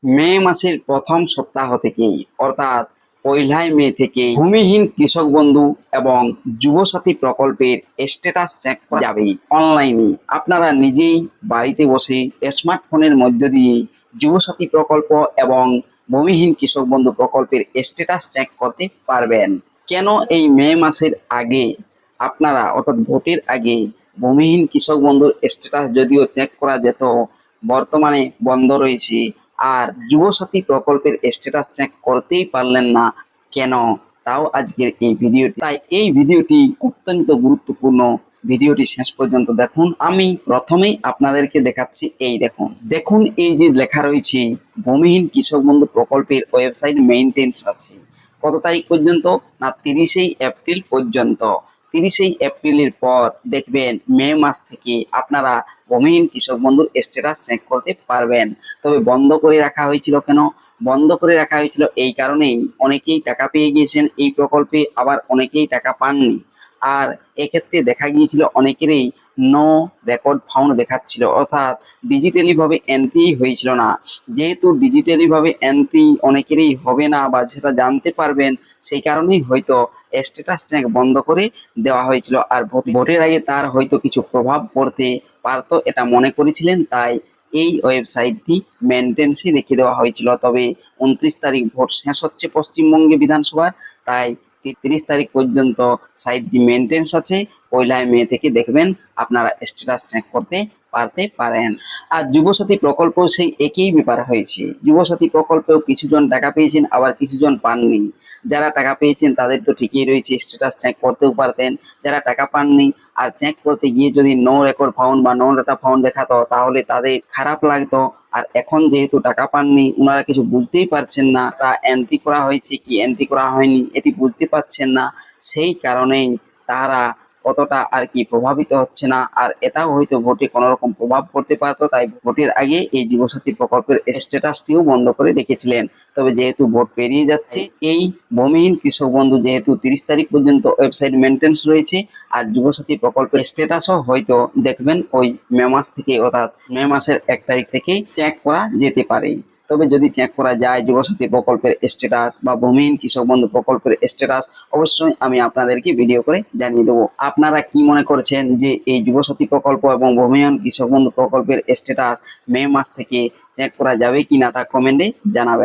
মে মাসের প্রথম সপ্তাহ থেকেই অর্থাৎ 1 মে থেকে ভূমিহীন কৃষক বন্ধু এবং যুবসাথী প্রকল্পের স্ট্যাটাস চেক করা যাবে অনলাইনে। আপনারা নিজেই বাড়িতে বসে স্মার্টফোনের মধ্য দিয়ে যুবসাথী প্রকল্প এবং ভূমিহীন কৃষক বন্ধু প্রকল্পের স্ট্যাটাস চেক করতে পারবেন। কেন এই মে মাসের আগে আপনারা অর্থাৎ ভোটের আগে ভূমিহীন কৃষক বন্ধুর স্ট্যাটাস যদিও চেক করা যেত, বর্তমানে বন্ধ রয়েছে, আর যুবসাথী প্রকল্পের স্ট্যাটাস চেক করতেই পারলেন না কেন? তাও আজকের এই ভিডিওটি। তাই এই ভিডিওটি অত্যন্ত গুরুত্বপূর্ণ, ভিডিওটি শেষ পর্যন্ত দেখুন। আমি প্রথমেই আপনাদেরকে দেখাচ্ছি, এই দেখুন এই যে লেখা রয়েছে ভূমিহীন কৃষক বন্ধু প্রকল্পের ওয়েবসাইট মেইনটেন্স আছে কত তারিখ পর্যন্ত না 30 এপ্রিল পর্যন্ত। 30 এপ্রিলের পর দেখবেন মে মাস থেকে আপনারা ভূমিহীন কৃষক বন্ধুর স্ট্যাটাস চেক করতে পারবেন। তবে বন্ধ করে রাখা হয়েছিল কেন? বন্ধ করে রাখা হয়েছিল এই কারণেই, অনেকেই টাকা পেয়ে গিয়েছেন এই প্রকল্পে, আবার অনেকেই টাকা পাননি। আর এক্ষেত্রে দেখা গিয়েছিল অনেকেরই নো রেকর্ড ফাউন্ড দেখাচ্ছিল, অর্থাৎ ডিজিটালি ভাবে এন্ট্রি হয়েছিল না। যেহেতু ডিজিটালি ভাবে এন্ট্রি অনেকেরই হবে না বা সেটা জানতে পারবেন, সেই কারণেই হয়তো স্ট্যাটাস চেক বন্ধ করে দেওয়া হয়েছিল। আর ভোটের আগে তার হয়তো কিছু প্রভাব পড়তে পারতো এটা মনে করেছিলেন, তাই এই ওয়েবসাইটটি মেনটেন্সে রেখে দেওয়া হয়েছিল। তবে 29 তারিখ ভোট শেষ হচ্ছে পশ্চিমবঙ্গে বিধানসভার, তাই 30 তারিখ পর্যন্ত সাইটটি মেনটেন্স আছে। 1 মে থেকে দেখবেন আপনারা স্ট্যাটাস চেক করতে পারেন। আর যুবসাথী প্রকল্প সেই একই ব্যাপার হয়েছে। যুবসাথী প্রকল্পেও কিছুজন টাকা পেয়েছেন, আবার কিছুজন পাননি। যারা টাকা পেয়েছেন তাদের তো ঠিকই রয়েছে, স্ট্যাটাস চেক করতেও পারতেন। যারা টাকা পাননি আর চেক করতে গিয়ে যদি নো রেকর্ড ফাউন্ড বা নো ডাটা ফাউন্ড দেখাতো, তাহলে তাদের খারাপ লাগতো। আর এখন যেহেতু টাকা পাননি, ওনারা কিছু বুঝতেই পারছেন না, তা এন্ট্রি করা হয়েছে কি এন্ট্রি করা হয়নি এটি বুঝতে পারছেন না। সেই কারণেই তারা অতটা আর কি প্রভাবিত হচ্ছে না। আর এটাও হয়তো ভোটে কোনো রকম প্রভাব পড়তে পারতো, তাই ভোটের আগে এই যুবসাথী প্রকল্পের স্ট্যাটাসটিও বন্ধ করে রেখেছিলেন। তবে যেহেতু ভোট পেরিয়ে যাচ্ছে, এই ভূমিহীন কৃষক বন্ধু যেহেতু 30 তারিখ পর্যন্ত ওয়েবসাইট মেনটেন্স রয়েছে, আর যুবসাথী প্রকল্পের স্ট্যাটাসও হয়তো দেখবেন ওই মে মাস থেকে, অর্থাৎ মে মাসের 1 তারিখ থেকে চেক করা যেতে পারে। তবে যদি চেক করা যায় যুবসাথী প্রকল্পের স্ট্যাটাস বা ভূমিহীন কৃষক বন্ধু প্রকল্পের স্ট্যাটাস, অবশ্যই আমি আপনাদেরকে ভিডিও করে জানিয়ে দেবো। আপনারা কি মনে করছেন যে এই যুবসাথী প্রকল্প এবং ভূমিহীন কৃষক বন্ধু প্রকল্পের স্ট্যাটাস মে মাস থেকে চেক করা যাবে কিনা তা কমেন্টে জানাবেন।